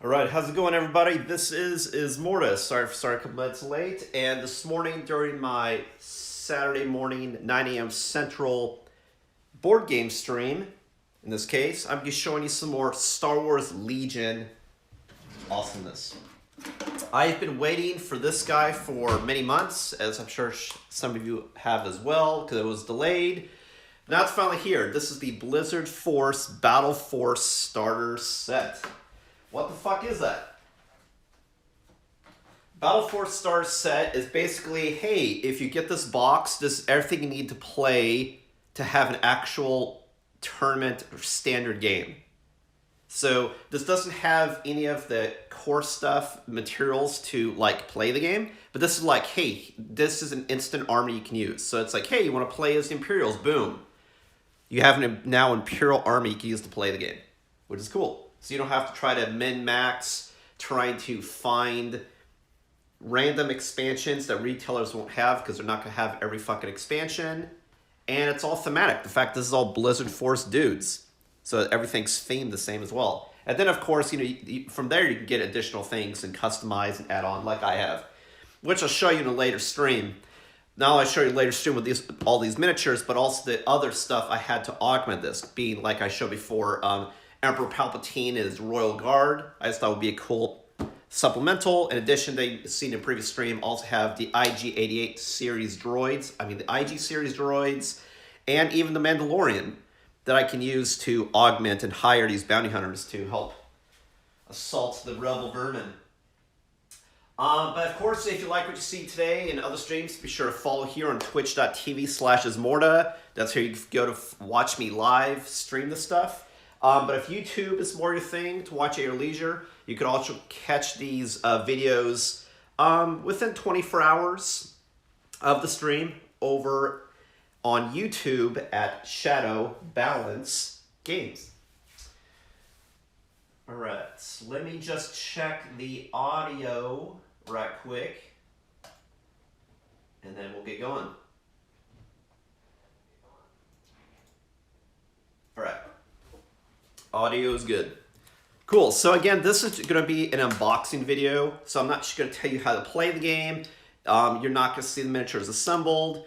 All right, how's it going, everybody? This is Ismortah. Sorry for starting a couple minutes late. And this morning, during my Saturday morning 9 a.m. Central board game stream, in this case, I'm just showing you some more Star Wars Legion awesomeness. I've been waiting for this guy for many months, as I'm sure some of you have as well, because it was delayed. Now it's finally here. This is the Blizzard Force Battle Force Starter Set. What the fuck is that? Battle Force Starter Set is basically, hey, if you get this box, this is everything you need to play to have an actual tournament or standard game. So this doesn't have any of the core stuff, materials to like play the game, but this is like, hey, this is an instant army you can use. So it's like, hey, you want to play as the Imperials, boom. You have an now Imperial army you can use to play the game, which is cool. So you don't have to try to min-max, trying to find random expansions that retailers won't have because they're not going to have every fucking expansion. And it's all thematic. The fact this is all Blizzard Force dudes. So everything's themed the same as well. And then, of course, from there you can get additional things and customize and add on like I have, which I'll show you in a later stream. Not only I'll show you a later stream with all these miniatures, but also the other stuff I had to augment this, being like I showed before, Emperor Palpatine and his Royal Guard. I just thought it would be a cool supplemental. In addition, they've seen in a previous stream, also have the IG-88 series droids. I mean, the IG series droids, and even the Mandalorian that I can use to augment and hire these bounty hunters to help assault the rebel vermin. But of course, if you like what you see today and other streams, be sure to follow here on twitch.tv/Ismortah. That's where you go to watch me live stream this stuff. But if YouTube is more your thing to watch at your leisure, you could also catch these videos within 24 hours of the stream over on YouTube at Shadow Balance Games. All right, let me just check the audio right quick, and then we'll get going. All right. Audio is good. Cool. So again, this is going to be an unboxing video. So I'm not just going to tell you how to play the game. You're not going to see the miniatures assembled.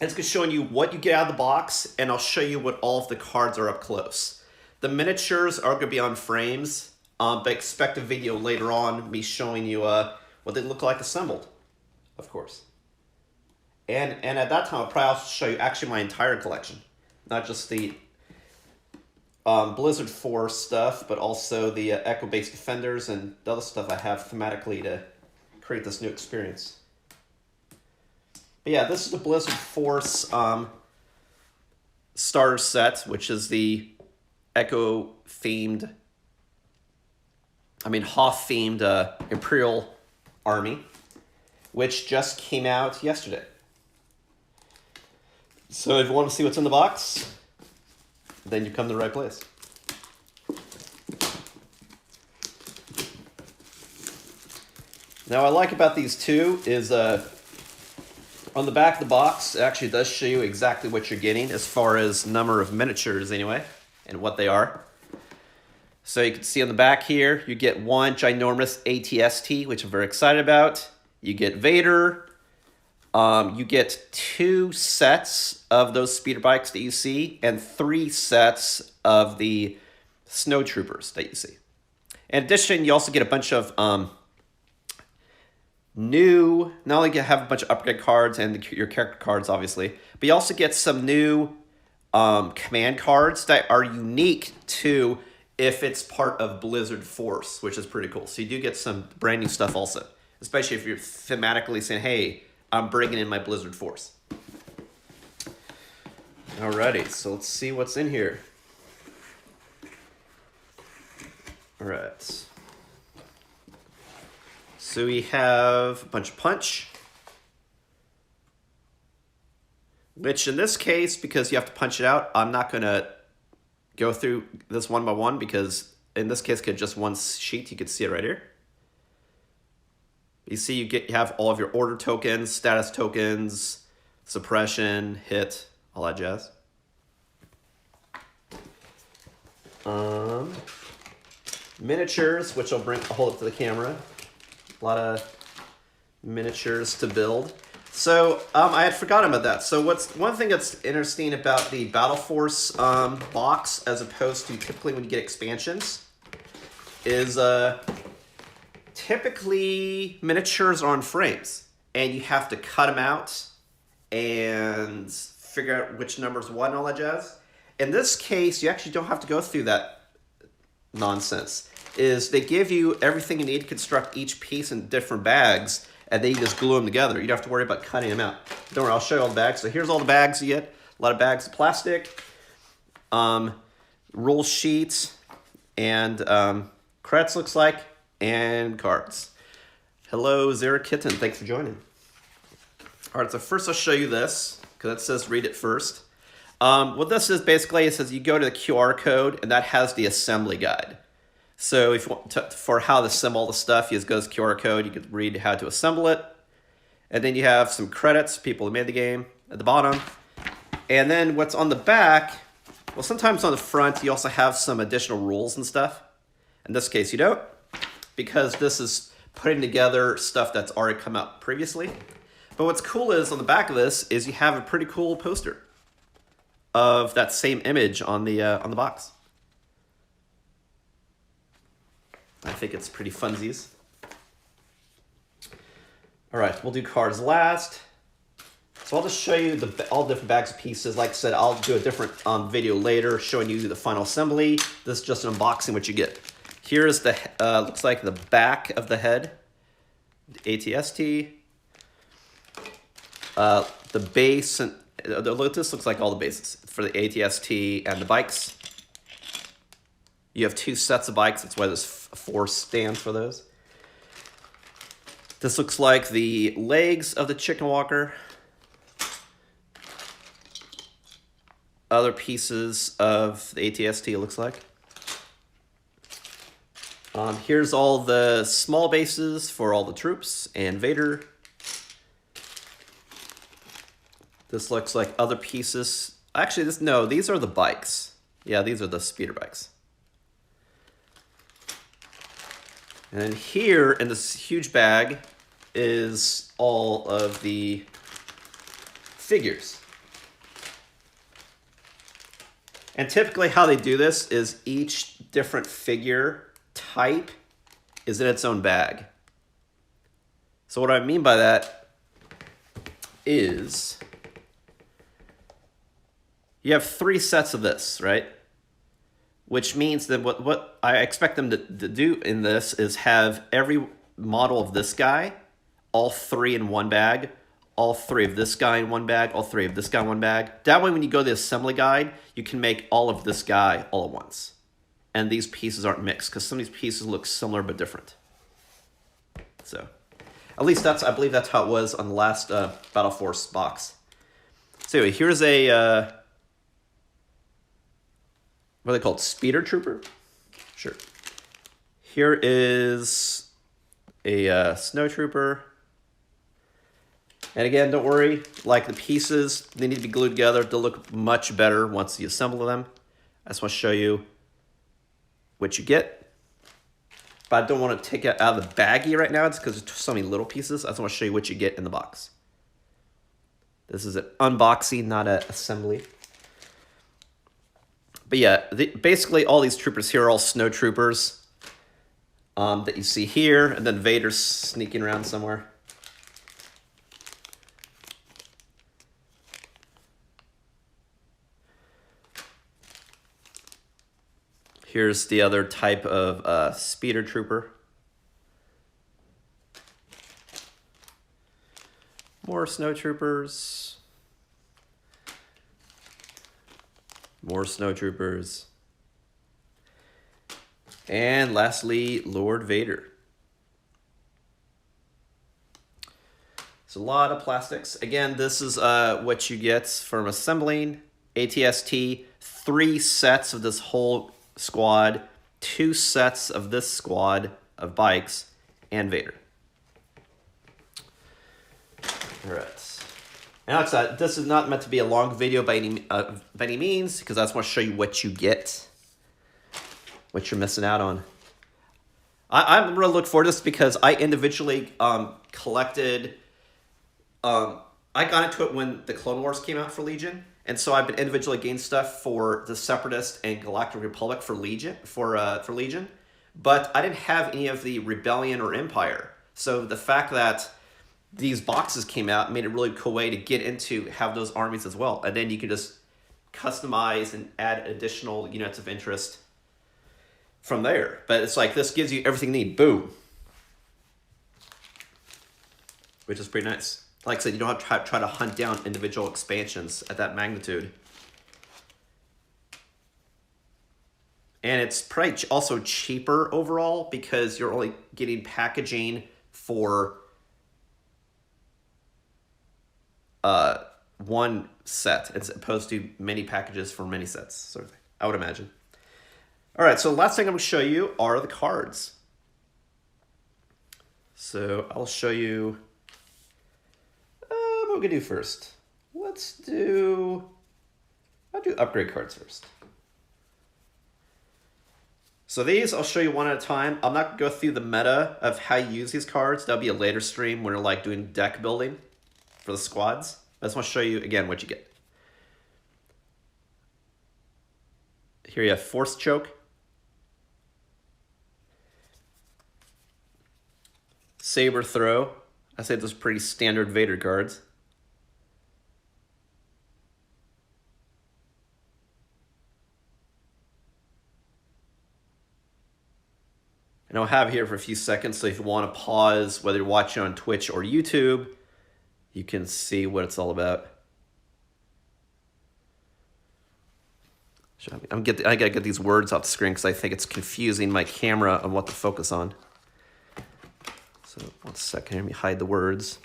It's going to show you what you get out of the box, and I'll show you what all of the cards are up close. The miniatures are going to be on frames, but expect a video later on, me showing you what they look like assembled, of course. And at that time, I'll probably also show you actually my entire collection, not just the Blizzard Force stuff, but also the Echo-based Defenders and the other stuff I have thematically to create this new experience. But yeah, this is the Blizzard Force starter set, which is the Echo-themed, Hoth-themed Imperial Army, which just came out yesterday. So if you want to see what's in the box, then you come to the right place. Now, what I like about these two is on the back of the box, it actually does show you exactly what you're getting as far as number of miniatures anyway, and what they are. So you can see on the back here, you get one ginormous ATST, which I'm very excited about. You get Vader. You get 2 sets of those speeder bikes that you see, and 3 sets of the snow troopers that you see. In addition, you also get a bunch of new, not only you have a bunch of upgrade cards and your character cards, obviously, but you also get some new command cards that are unique to if it's part of Blizzard Force, which is pretty cool. So you do get some brand new stuff also, especially if you're thematically saying, hey, I'm bringing in my Blizzard Force. Alrighty, so let's see what's in here. Alright. So we have a bunch of punch, which in this case, because you have to punch it out, I'm not going to go through this one by one because in this case, it's just one sheet. You can see it right here. You see you have all of your order tokens, status tokens, suppression, hit, all that jazz. miniatures, which I'll hold up to the camera. A lot of miniatures to build. So I had forgotten about that. So one thing that's interesting about the Battle Force box, as opposed to typically when you get expansions, is typically miniatures are on frames, and you have to cut them out and figure out which number's what and all that jazz. In this case, you actually don't have to go through that nonsense. They give you everything you need to construct each piece in different bags, and then you just glue them together. You don't have to worry about cutting them out. Don't worry, I'll show you all the bags. So here's all the bags you get. A lot of bags of plastic, rule sheets, and credits looks like, and cards. Hello, Zara Kitten. Thanks for joining. All right, so first I'll show you this, because it says read it first. What this is basically, it says you go to the QR code, and that has the assembly guide. So if you want for how to assemble all the stuff, you just go to this QR code, you could read how to assemble it. And then you have some credits, people who made the game at the bottom. And then what's on the back, well, sometimes on the front, you also have some additional rules and stuff. In this case, you don't, because this is putting together stuff that's already come out previously. But what's cool is on the back of this is you have a pretty cool poster of that same image on the box. I think it's pretty funsies. All right, we'll do cards last. So I'll just show you all different bags of pieces. Like I said, I'll do a different video later showing you the final assembly. This is just an unboxing what you get. Here's the, looks like the back of the head, the ATST. The base, and this looks like all the bases for the ATST and the bikes. You have 2 sets of bikes, that's why there's 4 stands for those. This looks like the legs of the chicken walker. Other pieces of the ATST, it looks like. Here's all the small bases for all the troops and Vader. This looks like other pieces. Actually, no, these are the bikes. Yeah, these are the speeder bikes. And then here in this huge bag is all of the figures. And typically how they do this is each different figure type is in its own bag. So what I mean by that is you have 3 sets of this, right? Which means that what I expect them to do in this is have every model of this guy, all 3 in one bag, all 3 of this guy in one bag, all 3 of this guy in one bag. That way when you go to the assembly guide, you can make all of this guy all at once. And these pieces aren't mixed, because some of these pieces look similar but different. So, at least I believe that's how it was on the last Battle Force box. So anyway, here's a... what are they called? Speeder Trooper? Sure. Here is a Snow Trooper. And again, don't worry. Like the pieces, they need to be glued together. They'll look much better once you assemble them. I just want to show you what you get. But I don't want to take it out of the baggie right now. It's because there's so many little pieces. I just want to show you what you get in the box. This is an unboxing, not an assembly. But yeah, basically all these troopers here are all snow troopers that you see here, and then Vader's sneaking around somewhere. Here's the other type of speeder trooper. More snow troopers. More snow troopers. And lastly, Lord Vader. It's a lot of plastics. Again, this is what you get from assembling. ATST, 3 sets of this whole squad, 2 sets of this squad of bikes, and Vader. All right. Now, this is not meant to be a long video by any means, because I just want to show you what you get, what you're missing out on. I'm really looking forward to this because I individually collected. I got into it when the Clone Wars came out for Legion, and so I've been individually getting stuff for the Separatist and Galactic Republic for Legion for Legion, but I didn't have any of the Rebellion or Empire. So the fact that these boxes came out made it a really cool way to get into have those armies as well, and then you can just customize and add additional units of interest from there. But it's like this gives you everything you need. Boom. Which is pretty nice. Like I said, you don't have to try to hunt down individual expansions at that magnitude. And it's probably also cheaper overall because you're only getting packaging for one set as opposed to many packages for many sets, sort of thing, I would imagine. All right, so the last thing I'm going to show you are the cards. So I'll show you what we're going to do first. I'll do upgrade cards first. So these, I'll show you one at a time. I'm not going to go through the meta of how you use these cards. That'll be a later stream when we're like doing deck building for the squads. I just want to show you again what you get. Here you have Force Choke, Saber Throw. I say those are pretty standard Vader cards. And I'll have it here for a few seconds, so if you want to pause, whether you're watching on Twitch or YouTube, you can see what it's all about. I gotta get these words off the screen because I think it's confusing my camera on what to focus on. So 1 second, let me hide the words.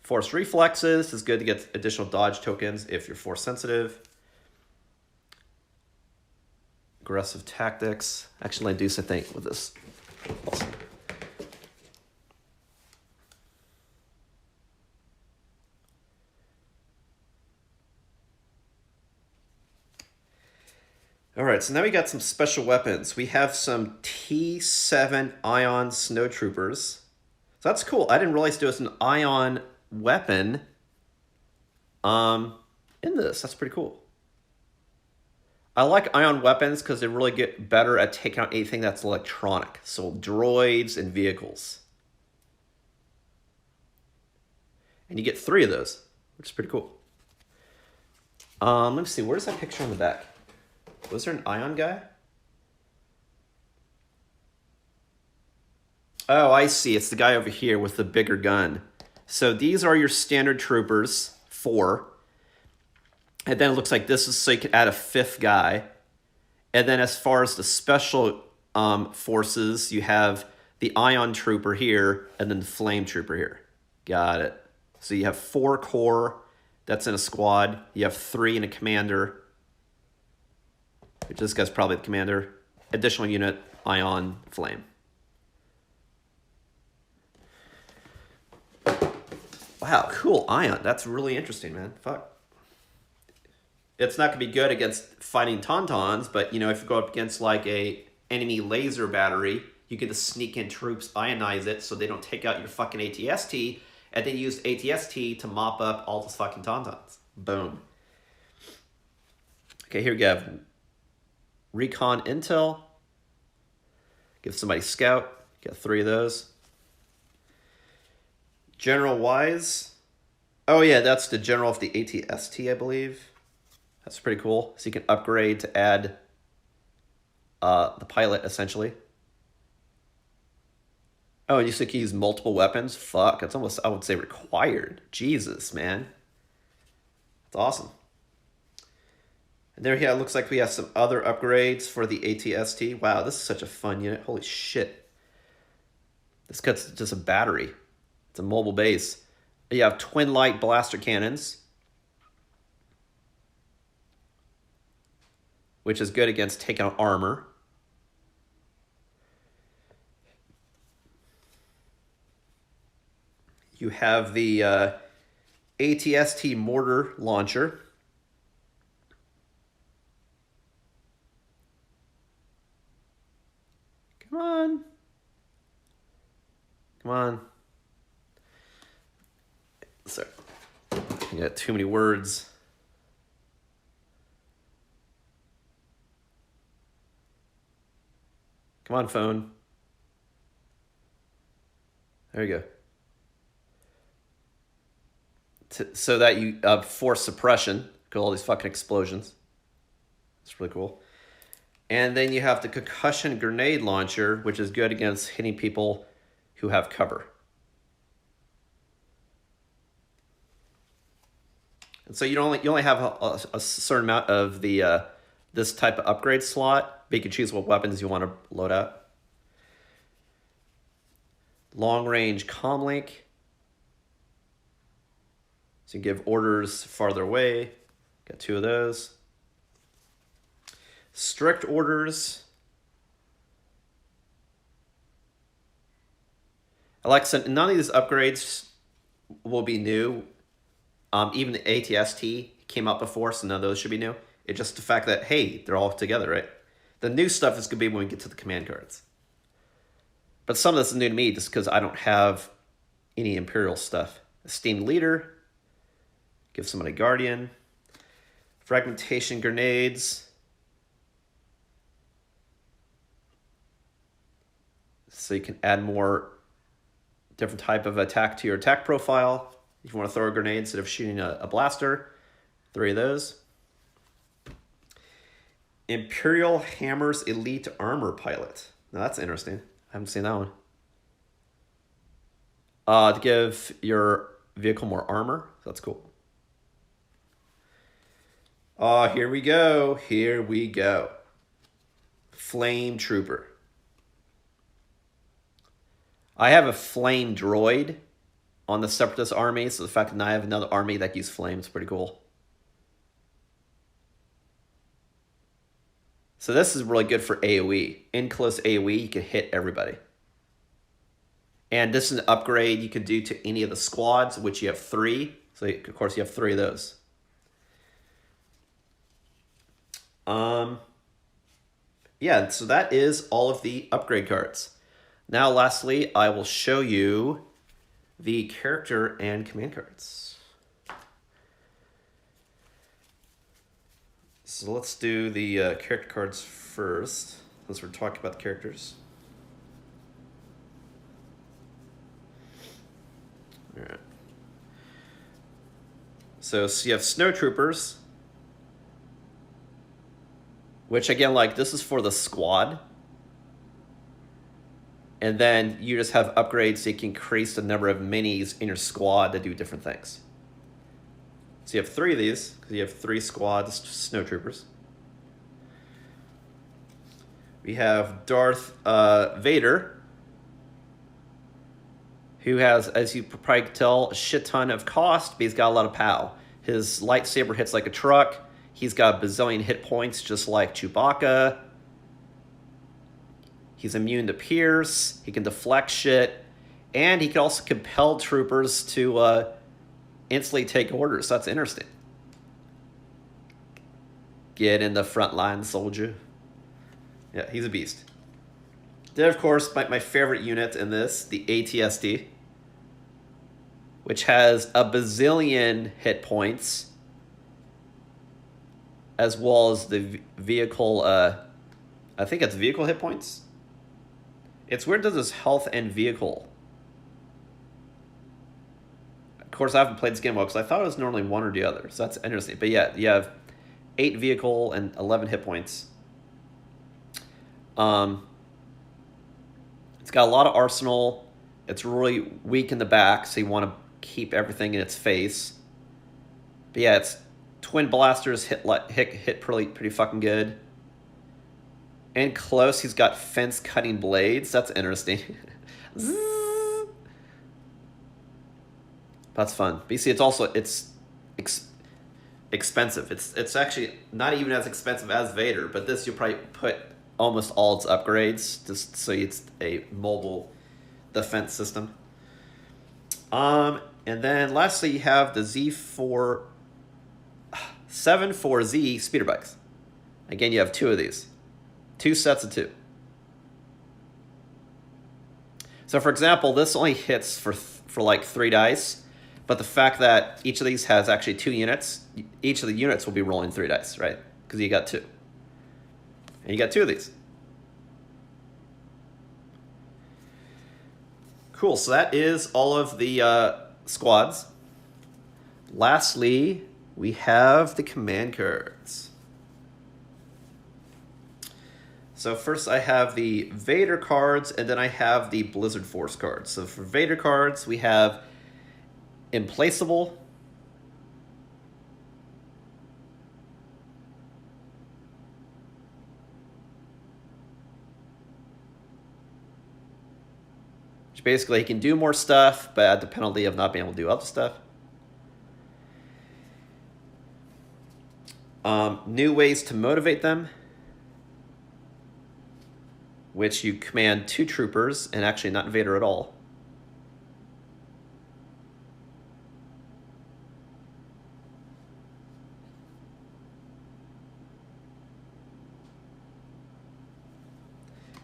Force Reflexes is good to get additional dodge tokens if you're force sensitive. Aggressive Tactics. Actually, I do something with this. Awesome. All right, so now we got some special weapons. We have some T7 Ion Snowtroopers. So that's cool. I didn't realize there was an Ion weapon in this. That's pretty cool. I like Ion weapons because they really get better at taking out anything that's electronic. So droids and vehicles. And you get 3 of those, which is pretty cool. Let me see. Where's that picture on the back? Was there an Ion guy? Oh, I see. It's the guy over here with the bigger gun. So these are your standard troopers, 4. And then it looks like this is so you can add a 5th guy. And then as far as the special forces, you have the Ion Trooper here and then the Flame Trooper here. Got it. So you have 4 core that's in a squad. You have 3 in a commander. Which this guy's probably the commander. Additional unit, Ion, Flame. Wow, cool Ion. That's really interesting, man. Fuck. It's not going to be good against fighting Tauntauns, but, you know, if you go up against, like, a enemy laser battery, you get to sneak in troops, ionize it, so they don't take out your fucking ATST, and then use ATST to mop up all those fucking Tauntauns. Boom. Okay, here we go. Recon Intel. Give somebody Scout. Get 3 of those. General Wise. Oh, yeah, that's the general of the ATST, I believe. That's pretty cool. So you can upgrade to add the pilot, essentially. Oh, and you can use multiple weapons? Fuck, it's almost, I would say, required. Jesus, man. That's awesome. And there, yeah, it looks like we have some other upgrades for the ATST. Wow, this is such a fun unit. Holy shit. This cuts just a battery. It's a mobile base. You have twin light blaster cannons, which is good against taking out armor. You have the ATST mortar launcher. Come on. Come on. Sorry. I got too many words. Come on, phone. There you go. So that you force suppression, because all these fucking explosions. It's really cool. And then you have the concussion grenade launcher, which is good against hitting people who have cover. And so you only have a certain amount of the this type of upgrade slot, but you can choose what weapons you want to load out. Long range comlink. So you give orders farther away. Got 2 of those. Strict orders. Alexa, none of these upgrades will be new. Even the ATST came out before, so none of those should be new. It's just the fact that, hey, they're all together, right? The new stuff is going to be when we get to the command cards. But some of this is new to me just because I don't have any Imperial stuff. Esteemed Leader. Give somebody Guardian. Fragmentation Grenades. So you can add more different type of attack to your attack profile. If you want to throw a grenade instead of shooting a blaster, 3 of those. Imperial Hammer's Elite Armor Pilot. Now that's interesting. I haven't seen that one. To give your vehicle more armor. That's cool. Here we go. Here we go. Flame Trooper. I have a flame droid on the Separatist army, so the fact that now I have another army that uses flames is pretty cool. So this is really good for AoE. In close AoE, you can hit everybody. And this is an upgrade you can do to any of the squads, which you have 3. So of course you have 3 of those. Yeah, so that is all of the upgrade cards. Now, lastly, I will show you the character and command cards. So let's do the character cards first, since we're talking about the characters. All right. So you have Snowtroopers, which again, like, this is for the squad. And then you just have upgrades so you can increase the number of minis in your squad that do different things. So you have 3 of these, because you have 3 squads, Snowtroopers. We have Darth Vader, who has, as you probably can tell, a shit ton of cost, but he's got a lot of pow. His lightsaber hits like a truck. He's got a bazillion hit points, just like Chewbacca. He's immune to pierce. He can deflect shit. And he can also compel troopers to instantly take orders. So that's interesting. Get in the front line, soldier. Yeah, he's a beast. Then, of course, my favorite unit in this, the ATSD, which has a bazillion hit points, as well as the vehicle, I think it's vehicle hit points. It's weird that there's health and vehicle. Of course, I haven't played this game well because I thought it was normally one or the other. So that's interesting. But yeah, you have 8 vehicle and 11 hit points. It's got a lot of arsenal. It's really weak in the back, so you want to keep everything in its face. But yeah, it's twin blasters hit pretty fucking good. And close, he's got fence-cutting blades. That's interesting. That's fun. But you see, it's expensive. It's actually not even as expensive as Vader, but this you'll probably put almost all its upgrades just so it's a mobile defense system. And then lastly, you have the Z4-74Z speeder bikes. Again, you have 2 of these. 2 sets of 2. So for example, this only hits for like 3 dice, but the fact that each of these has actually 2 units, each of the units will be rolling 3 dice, right? Because you got 2. And you got 2 of these. Cool, so that is all of the squads. Lastly, we have the command cards. So first I have the Vader cards, and then I have the Blizzard Force cards. So for Vader cards, we have Implaceable, which basically he can do more stuff, but at the penalty of not being able to do other stuff. New ways to motivate them, which you command 2 troopers and actually not Vader at all.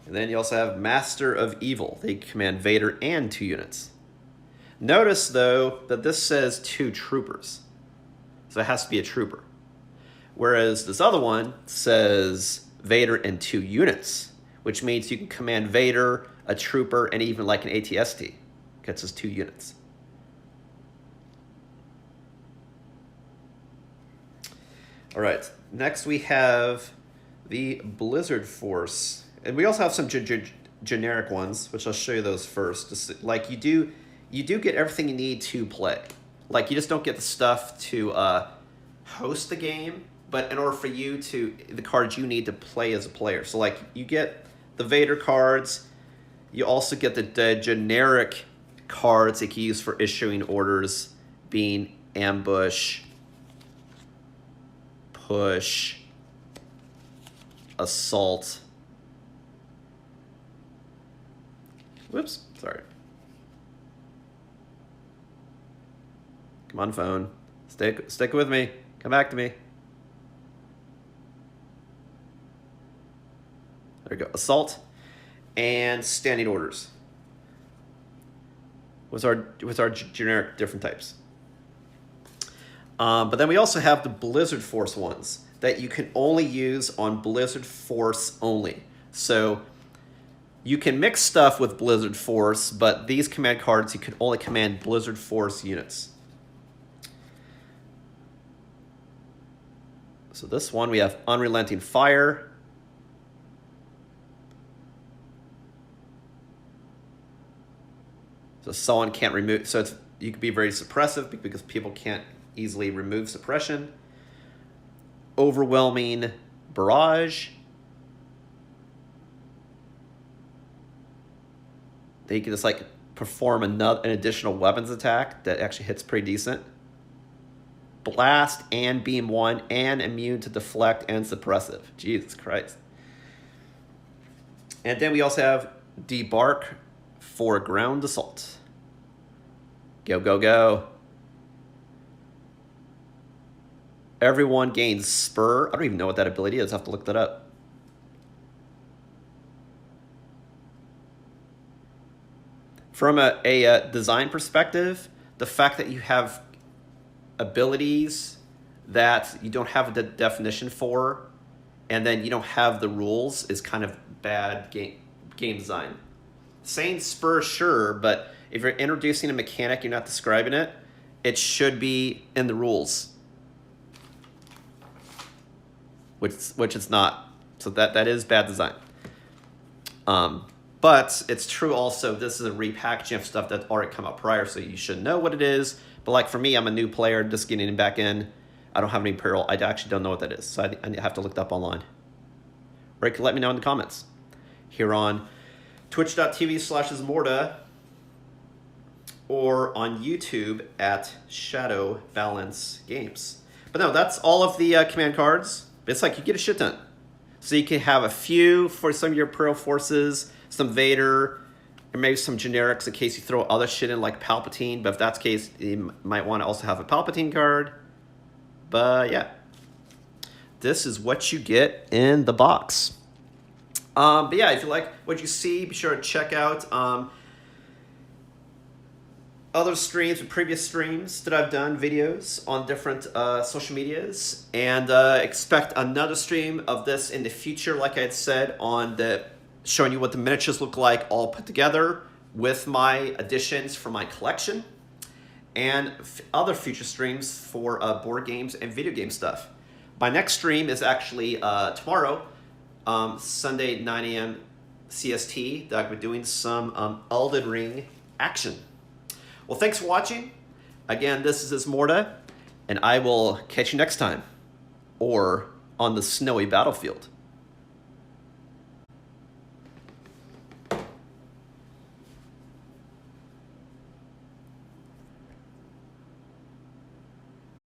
And then you also have Master of Evil. They command Vader and 2 units. Notice, though, that this says 2 troopers. So it has to be a trooper. Whereas this other one says Vader and 2 units, which means you can command Vader, a trooper, and even like an ATST. Gets us 2 units. All right, next we have the Blizzard Force. And we also have some generic ones, which I'll show you those first. Just, like you do get everything you need to play. Like you just don't get the stuff to host the game, but in order for you to, the cards you need to play as a player. So like you get the Vader cards, you also get the generic cards that you use for issuing orders, being ambush, push, assault. Whoops, sorry. Come on, phone. Stick with me. Come back to me. There we go. Assault and standing orders. With our generic different types. But then we also have the Blizzard Force ones that you can only use on Blizzard Force only. So you can mix stuff with Blizzard Force, but these command cards, you can only command Blizzard Force units. So this one, we have Unrelenting Fire. So someone can't remove, so you can be very suppressive because people can't easily remove suppression. Overwhelming Barrage. They can just like perform an additional weapons attack that actually hits pretty decent. Blast and Beam 1 and immune to deflect and suppressive. Jesus Christ. And then we also have Debark for ground assault. Go, go, go. Everyone gains Spur. I don't even know what that ability is. I have to look that up. From a design perspective, the fact that you have abilities that you don't have a definition for, and then you don't have the rules is kind of bad game design. Saying Spur, sure, but if you're introducing a mechanic, you're not describing it, it should be in the rules. Which it's not. So that is bad design. But it's true also, this is a repackaging of stuff that's already come out prior, so you should know what it is. But like for me, I'm a new player, just getting back in. I don't have any Imperial. I actually don't know what that is, so I have to look it up online. Or you can let me know in the comments. Here on twitch.tv/Ismortah or on YouTube at Shadow Balance Games. But no, that's all of the command cards. It's like you get a shit ton. So you can have a few for some of your Imperial forces, some Vader, or maybe some generics in case you throw other shit in like Palpatine. But if that's the case, you might want to also have a Palpatine card. But yeah, this is what you get in the box. But yeah, if you like what you see, be sure to check out other streams and previous streams that I've done, videos on different social medias, and expect another stream of this in the future, like I had said, on the showing you what the miniatures look like all put together with my additions for my collection, and other future streams for board games and video game stuff. My next stream is actually tomorrow, Sunday, 9 a.m. CST, that I'll be doing some Elden Ring action. Well, thanks for watching. Again, this is Ismortah, and I will catch you next time, or on the snowy battlefield.